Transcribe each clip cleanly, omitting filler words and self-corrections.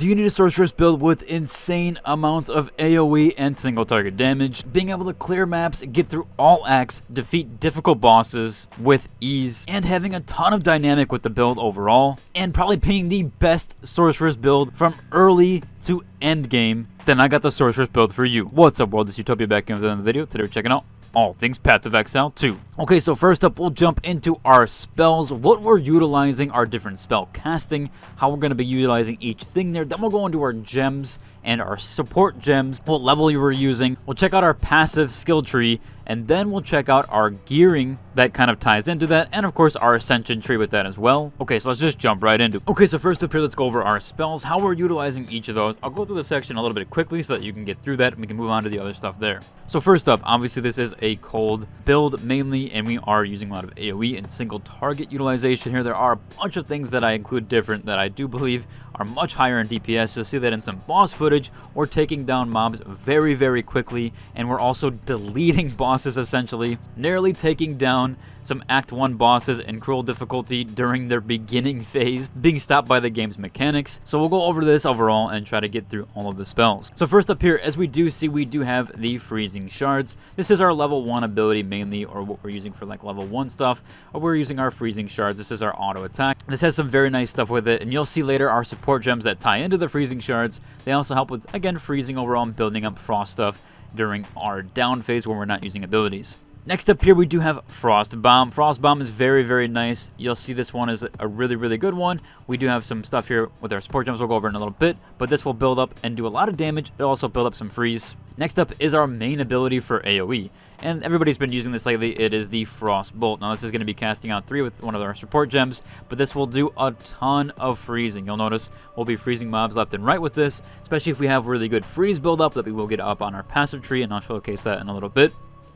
Do you need a Sorceress build with insane amounts of AoE and single target damage, being able to clear maps, get through all acts, defeat difficult bosses with ease, and having a ton of dynamic with the build overall, and probably being the best Sorceress build from early to end game? Then I got the Sorceress build for you. What's up, world? It's Utopia back in the video. Today we're checking out all things Path of Exile 2. Okay, so first up, we'll jump into our spells, what we're utilizing, our different spell casting, how we're going to be utilizing each thing there. Then we'll go into our gems and our support gems, what level you were using. We'll check out our passive skill tree, and then we'll check out our gearing that kind of ties into that, and of course our Ascension tree with that as well. Okay, so let's just jump right into it. Okay, so first up here, let's go over our spells, how we're utilizing each of those. I'll go through the section a little bit quickly so that you can get through that, and we can move on to the other stuff there. So first up, obviously this is a cold build mainly, and we are using a lot of AoE and single target utilization here. There are a bunch of things that I include different that I do believe are much higher in DPS. You'll see that in some boss footage. We're taking down mobs very, very quickly, and we're also deleting bosses essentially, nearly taking down some Act 1 bosses in cruel difficulty during their beginning phase, being stopped by the game's mechanics. So we'll go over this overall and try to get through all of the spells. So first up here, as we do see, we do have the Freezing Shards. This is our level 1 ability mainly, or what we're using for like level 1 stuff, or we're using our Freezing Shards. This is our auto attack. This has some very nice stuff with it, and you'll see later our support gems that tie into the Freezing Shards. They also help with, again, freezing overall and building up frost stuff during our down phase when we're not using abilities. Next up here, we do have Frost Bomb. Frost Bomb is very, very nice. You'll see this one is a really, really good one. We do have some stuff here with our support gems we'll go over in a little bit, but this will build up and do a lot of damage. It'll also build up some freeze. Next up is our main ability for AoE, and everybody's been using this lately. It is the Frost Bolt. Now this is going to be casting out 3 with one of our support gems, but this will do a ton of freezing. You'll notice we'll be freezing mobs left and right with this, especially if we have really good freeze build-up that we will get up on our passive tree, and I'll showcase that in a little bit.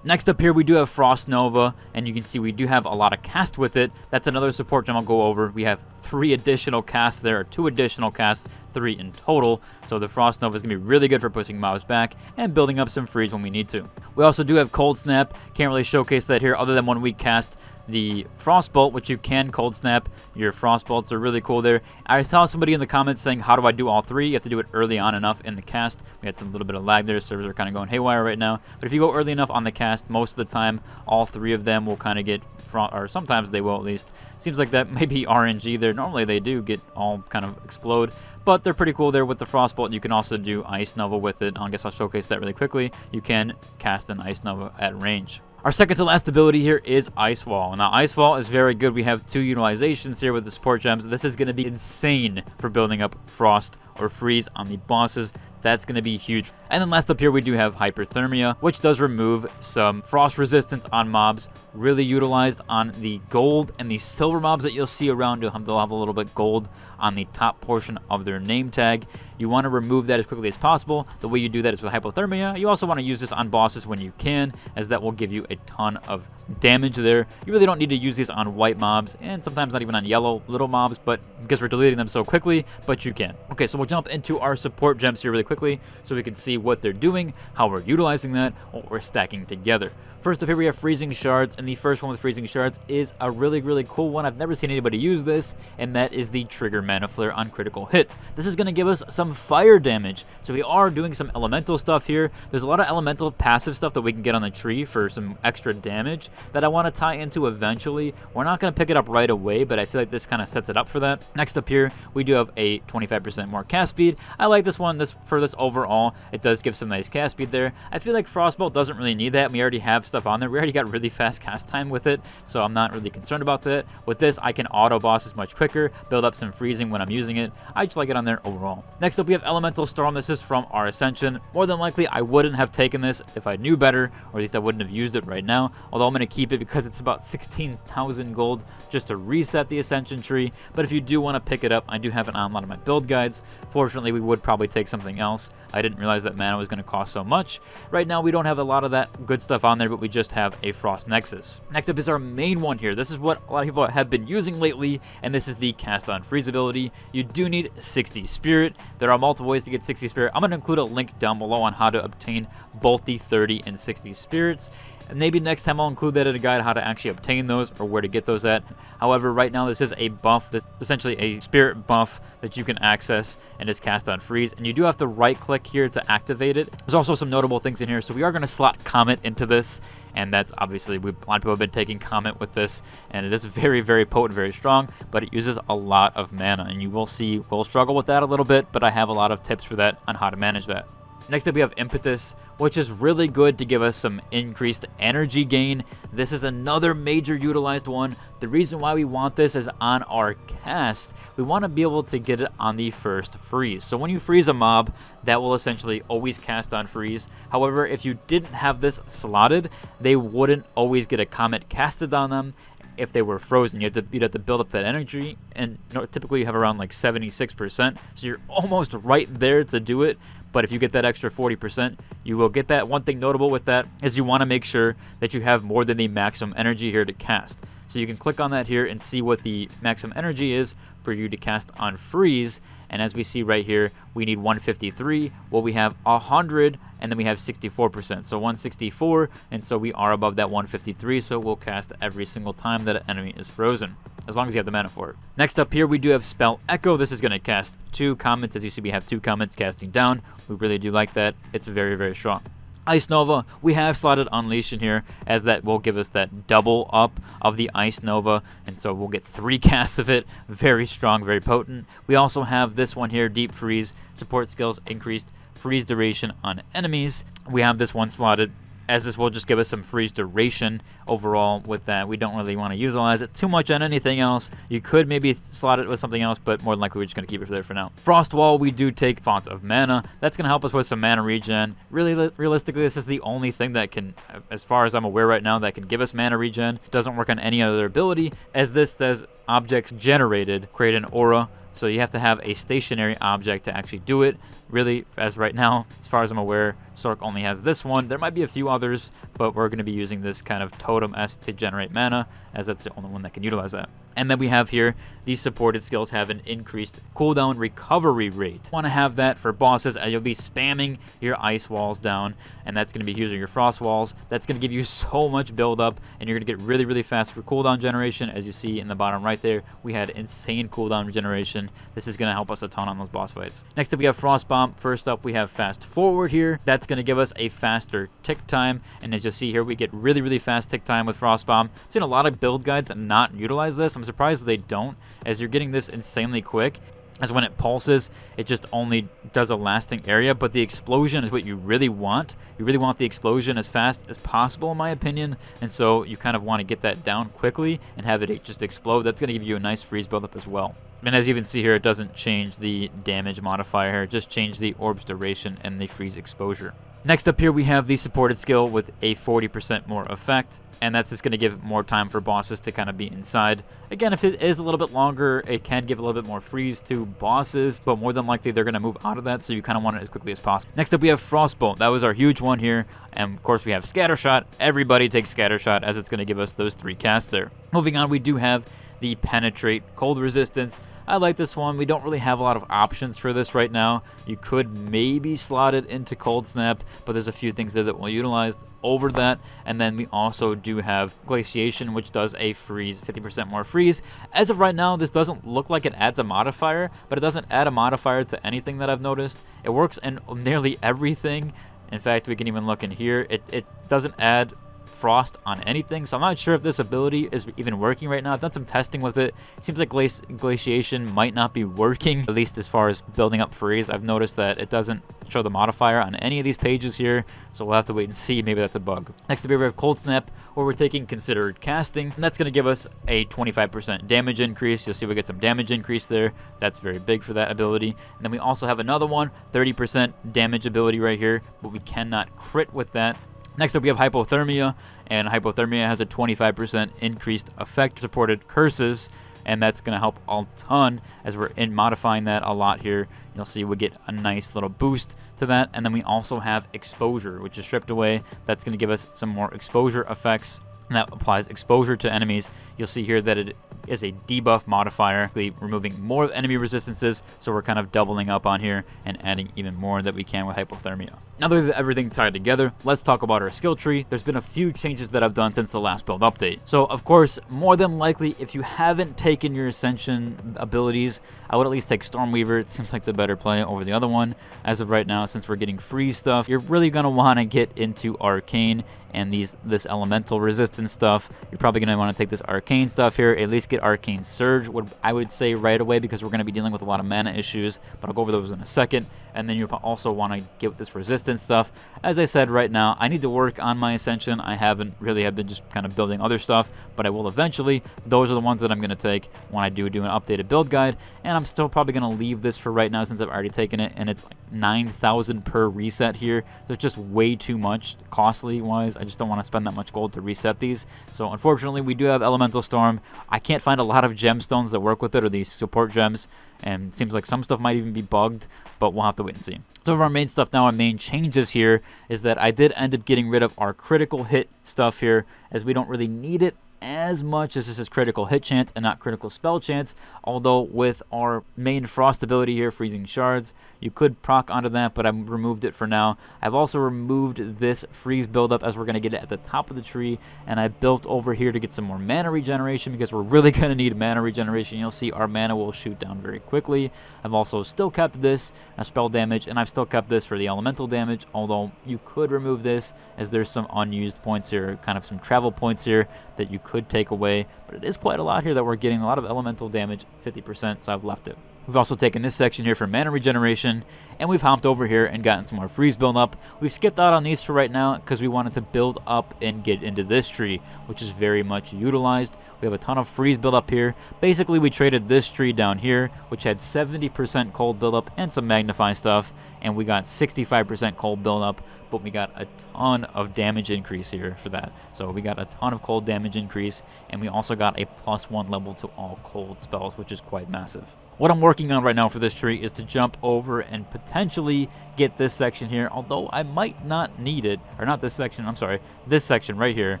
Next up here, we do have Frost Nova, and you can see we do have a lot of cast with it. That's another support gem I'll go over. We have 3 additional casts there, or 2 additional casts, 3 in total. So the Frost Nova is going to be really good for pushing mobs back and building up some freeze when we need to. We also do have Cold Snap. Can't really showcase that here other than when we cast the Frost Bolt, which you can Cold Snap. Your Frost Bolts are really cool there. I saw somebody in the comments saying, how do I do all 3? You have to do it early on enough in the cast. We had some little bit of lag there. Servers are kind of going haywire right now. But if you go early enough on the cast, most of the time, all 3 of them will kind of get, or sometimes they will at least. Seems like that may be RNG there. Normally they do get all kind of explode, but they're pretty cool there with the Frost Bolt. You can also do Ice Nova with it. I guess I'll showcase that really quickly. You can cast an Ice Nova at range. Our second to last ability here is Ice Wall. Now, Ice Wall is very good. We have 2 utilizations here with the support gems. This is going to be insane for building up frost or freeze on the bosses. That's going to be huge. And then last up here, we do have Hyperthermia, which does remove some frost resistance on mobs, really utilized on the gold and the silver mobs that you'll see around. They'll have a little bit gold on the top portion of their name tag. You want to remove that as quickly as possible. The way you do that is with Hypothermia. You also want to use this on bosses when you can, as that will give you a ton of damage there. You really don't need to use these on white mobs, and sometimes not even on yellow little mobs, but because we're deleting them so quickly, but you can. Okay, so we'll jump into our support gems here really quickly so we can see what they're doing, how we're utilizing that, what we're stacking together. First up here, we have Freezing Shards, and the first one with Freezing Shards is a really, really cool one. I've never seen anybody use this, and that is the Trigger Mana Flare on critical hits. This is going to give us some fire damage, so we are doing some elemental stuff here. There's a lot of elemental passive stuff that we can get on the tree for some extra damage that I want to tie into eventually. We're not going to pick it up right away, but I feel like this kind of sets it up for that. Next up here, we do have a 25% more cast speed. I like this one for this overall. It does give some nice cast speed there. I feel like Frostbolt doesn't really need that. We already have stuff on there. We already got really fast cast time with it, so I'm not really concerned about that. With this, I can auto bosses much quicker, build up some freezing when I'm using it. I just like it on there overall. Next up, we have Elemental Storm. This is from our Ascension. More than likely, I wouldn't have taken this if I knew better, or at least I wouldn't have used it right now, although I'm going to keep it because it's about 16,000 gold just to reset the Ascension tree. But if you do want to pick it up, I do have it on a lot of my build guides. Fortunately, we would probably take something else. I didn't realize that mana was going to cost so much. Right now, we don't have a lot of that good stuff on there, but we just have a Frost Nexus. Next up is our main one here. This is what a lot of people have been using lately, and this is the Cast on Freeze ability. You do need 60 Spirit. There are multiple ways to get 60 Spirit. I'm going to include a link down below on how to obtain both the 30 and 60 Spirits. And maybe next time I'll include that in a guide how to actually obtain those or where to get those at. However, right now this is a buff, that's essentially a spirit buff that you can access and is cast on freeze. And you do have to right click here to activate it. There's also some notable things in here. So we are going to slot Comet into this. And that's obviously, a lot of people have been taking Comet with this, and it is very, very potent, very strong, but it uses a lot of mana, and you will see we'll struggle with that a little bit, but I have a lot of tips for that on how to manage that. Next up, we have Impetus, which is really good to give us some increased energy gain. This is another major utilized one. The reason why we want this is on our cast, we want to be able to get it on the first freeze. So when you freeze a mob, that will essentially always cast on freeze. However, if you didn't have this slotted, they wouldn't always get a Comet casted on them. If they were frozen, you'd have to build up that energy, and typically you have around like 76%, so you're almost right there to do it. But if you get that extra 40%, you will get that. One thing notable with that is you want to make sure that you have more than the maximum energy here to cast. So you can click on that here and see what the maximum energy is for you to cast on freeze. And as we see right here, we need 153. Well, we have 100, and then we have 64%. So 164, and so we are above that 153, so we'll cast every single time that an enemy is frozen, as long as you have the mana for it. Next up here, we do have Spell Echo. This is going to cast 2 Comets. As you see, we have 2 Comets casting down. We really do like that. It's very, very strong. Ice Nova, we have slotted Unleash in here, as that will give us that double up of the Ice Nova, and so we'll get 3 casts of it. Very strong, very potent. We also have this one here, Deep Freeze, support skills, increased freeze duration on enemies. We have this one slotted, as this will just give us some freeze duration overall with that. We don't really want to utilize it too much on anything else. You could maybe slot it with something else, but more than likely we're just going to keep it there for now. Frost Wall, we do take Font of Mana. That's going to help us with some mana regen. Really, realistically, this is the only thing that can, as far as I'm aware right now, that can give us mana regen. It doesn't work on any other ability. As this says, objects generated create an aura. So you have to have a stationary object to actually do it. Really, as right now, as far as I'm aware, Sorc only has this one. There might be a few others, but we're going to be using this kind of totem-esque to generate mana, as that's the only one that can utilize that. And then we have here, these supported skills have an increased cooldown recovery rate. You want to have that for bosses, as you'll be spamming your ice walls down, and that's going to be using your frost walls. That's going to give you so much buildup, and you're going to get really, really fast for cooldown generation. As you see in the bottom right there, we had insane cooldown regeneration. This is going to help us a ton on those boss fights. Next up, we have Frost Bomb. First up, we have Fast Forward here. That's going to give us a faster tick time, and as you'll see here, we get really, really fast tick time with Frost Bomb. I've seen a lot of build guides not utilize this. I'm surprised they don't, as you're getting this insanely quick. As when it pulses, it just only does a lasting area, but the explosion is what you really want. You really want the explosion as fast as possible, in my opinion, and so you kind of want to get that down quickly and have it just explode. That's going to give you a nice freeze buildup as well. And as you can see here, it doesn't change the damage modifier here, it just changed the orb's duration and the freeze exposure. Next up here, we have the supported skill with a 40% more effect. And that's just going to give more time for bosses to kind of be inside. Again, if it is a little bit longer, it can give a little bit more freeze to bosses, but more than likely they're going to move out of that, so you kind of want it as quickly as possible. Next up, we have Frostbolt. That was our huge one here. And of course, we have Scattershot. Everybody takes Scattershot, as it's going to give us those 3 casts there. Moving on, we do have the Penetrate Cold Resistance. I like this one. We don't really have a lot of options for this right now. You could maybe slot it into Cold Snap, but there's a few things there that we'll utilize over that. And then we also do have Glaciation, which does a freeze, 50% more freeze. As of right now, this doesn't look like it adds a modifier, but it doesn't add a modifier to anything that I've noticed. It works in nearly everything. In fact, we can even look in here. It doesn't add frost on anything, so I'm not sure if this ability is even working right now. I've done some testing with it. It seems like glaciation might not be working, at least as far as building up freeze. I've noticed that it doesn't show the modifier on any of these pages here, so we'll have to wait and see. Maybe that's a bug. Next up here, we have Cold Snap, where we're taking Considered Casting, and that's going to give us a 25% damage increase. You'll see we get some damage increase there. That's very big for that ability. And then we also have another one, 30% damage ability right here, but we cannot crit with that. Next up, we have Hypothermia, and Hypothermia has a 25% increased effect supported curses, and that's going to help a ton as we're modifying that a lot here. You'll see we get a nice little boost to that, and then we also have Exposure, which is stripped away. That's going to give us some more exposure effects, and that applies exposure to enemies. You'll see here that it is a debuff modifier, removing more enemy resistances, so we're kind of doubling up on here and adding even more that we can with Hypothermia. Now that we have everything tied together, let's talk about our skill tree. There's been a few changes that I've done since the last build update. So of course, more than likely, if you haven't taken your Ascension abilities, I would at least take Stormweaver. It seems like the better play over the other one. As of right now, since we're getting free stuff, you're really going to want to get into Arcane and this elemental resistance stuff. You're probably going to want to take this Arcane stuff here, at least get Arcane Surge, I would say right away, because we're going to be dealing with a lot of mana issues, but I'll go over those in a second. And then you also want to get this resistance stuff. As I said, right now, I need to work on my Ascension. I haven't really, have been just kind of building other stuff, but I will eventually. Those are the ones that I'm going to take when I do an updated build guide, and I'm still probably going to leave this for right now since I've already taken it, and it's like 9,000 per reset here, so it's just way too much costly-wise. I just don't want to spend that much gold to reset these. So unfortunately, we do have Elemental Storm. I can't find a lot of gemstones that work with it, or these support gems, and it seems like some stuff might even be bugged, but we'll have to wait and see. Some of our main stuff now, our main changes here, is that I did end up getting rid of our critical hit stuff here, as we don't really need it as much, as this is critical hit chance and not critical spell chance. Although with our main frost ability here, freezing shards, you could proc onto that, but I've removed it for now. I've also removed this freeze buildup, as we're going to get it at the top of the tree, and I built over here to get some more mana regeneration, because we're really going to need mana regeneration. You'll see our mana will shoot down very quickly. I've also still kept this as spell damage, and I've still kept this for the elemental damage, although you could remove this, as there's some unused points here, kind of some travel points here that you could take away, but it is quite a lot here that we're getting a lot of elemental damage, 50%, so I've left it. We've also taken this section here for mana regeneration, and we've hopped over here and gotten some more freeze build up. We've skipped out on these for right now because we wanted to build up and get into this tree, which is very much utilized. We have a ton of freeze build up here. Basically, we traded this tree down here, which had 70% cold build up and some magnify stuff, and we got 65% cold build up, but we got a ton of damage increase here for that. So we got a ton of cold damage increase, and we also got a +1 level to all cold spells, which is quite massive. What I'm working on right now for this tree is to jump over and potentially get this section here, although I might not need it, or not this section, I'm sorry, this section right here,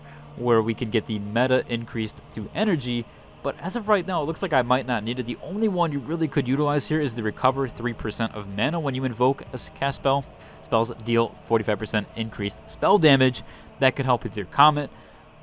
where we can get the meta increased to energy. But as of right now, it looks like I might not need it. The only one you really could utilize here is the recover 3% of mana when you invoke a cast spell. Spells deal 45% increased spell damage. That could help with your comet,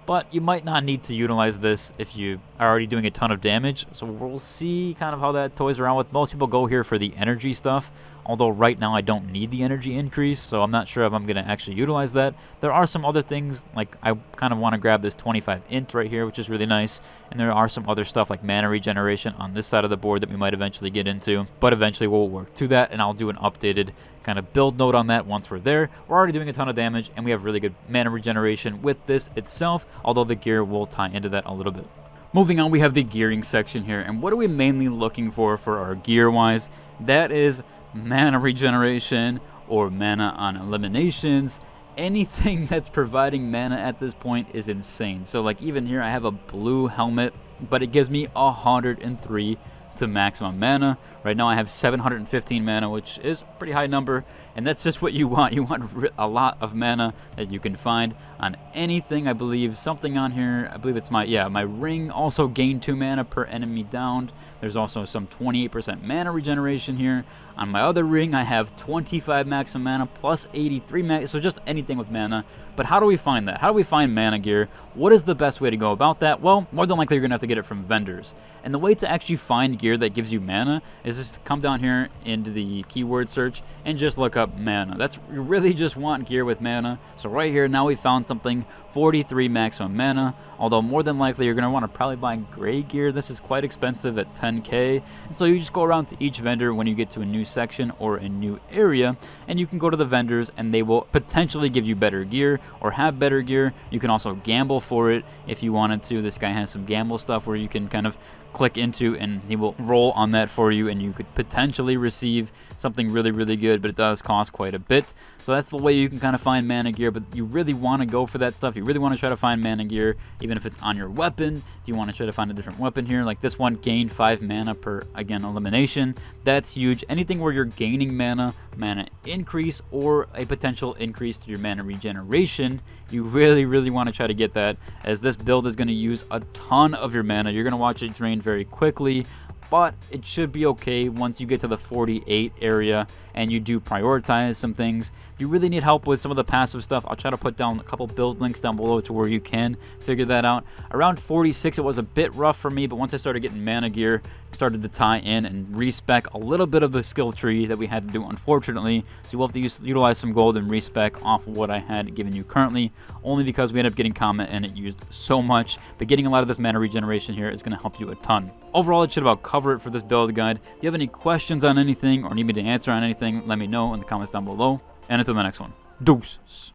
but you might not need to utilize this if you are already doing a ton of damage. So we'll see kind of how that toys around with. Most people go here for the energy stuff, although right now I don't need the energy increase, so I'm not sure if I'm going to actually utilize that. There are some other things, like I kind of want to grab this 25 int right here, which is really nice, and there are some other stuff like mana regeneration on this side of the board that we might eventually get into, but eventually we'll work to that, and I'll do an updated kind of build note on that once we're there. We're already doing a ton of damage, and we have really good mana regeneration with this itself, although the gear will tie into that a little bit. Moving on, we have the gearing section here, and what are we mainly looking for our gear-wise? That is mana regeneration or mana on eliminations. Anything that's providing mana at this point is insane. So like even here I have a blue helmet, but it gives me 103 to maximum mana. Right now I have 715 mana, which is a pretty high number, and that's just what you want. You want a lot of mana that you can find on anything. I believe something on here, I believe it's my ring also gained 2 mana per enemy downed. There's also some 28% mana regeneration here. On my other ring I have 25 maximum mana plus 83 mana, so just anything with mana. But how do we find that? How do we find mana gear? What is the best way to go about that? Well, more than likely you're gonna have to get it from vendors. And the way to actually find gear that gives you mana is just to come down here into the keyword search and just look up mana. You really just want gear with mana. So right here now we found something, 43 maximum mana, although more than likely you're going to want to probably buy gray gear. This is quite expensive at 10k, and so you just go around to each vendor when you get to a new section or a new area, and you can go to the vendors and they will potentially give you better gear or have better gear. You can also gamble for it if you wanted to. This guy has some gamble stuff where you can kind of click into and he will roll on that for you, and you could potentially receive something really, really good, but it does cost quite a bit. So that's the way you can kind of find mana gear, but you really want to go for that stuff. You really want to try to find mana gear, even if it's on your weapon. If you want to try to find a different weapon here, like this one gained 5 mana per, again, elimination. That's huge. Anything where you're gaining mana increase, or a potential increase to your mana regeneration, you really, really want to try to get that, as this build is going to use a ton of your mana. You're going to watch it drain very quickly. but it should be okay once you get to the 48 area and you do prioritize some things. If you really need help with some of the passive stuff, I'll try to put down a couple build links down below to where you can figure that out. Around 46, it was a bit rough for me, but once I started getting mana gear, started to tie in and respec a little bit of the skill tree that we had to do, unfortunately. So you'll have to utilize some gold and respec off of what I had given you currently, only because we ended up getting comment and it used so much. But getting a lot of this mana regeneration here is going to help you a ton. Overall, it should about cover it for this build guide. If you have any questions on anything or need me to answer on anything, let me know in the comments down below. And until the next one, deuces.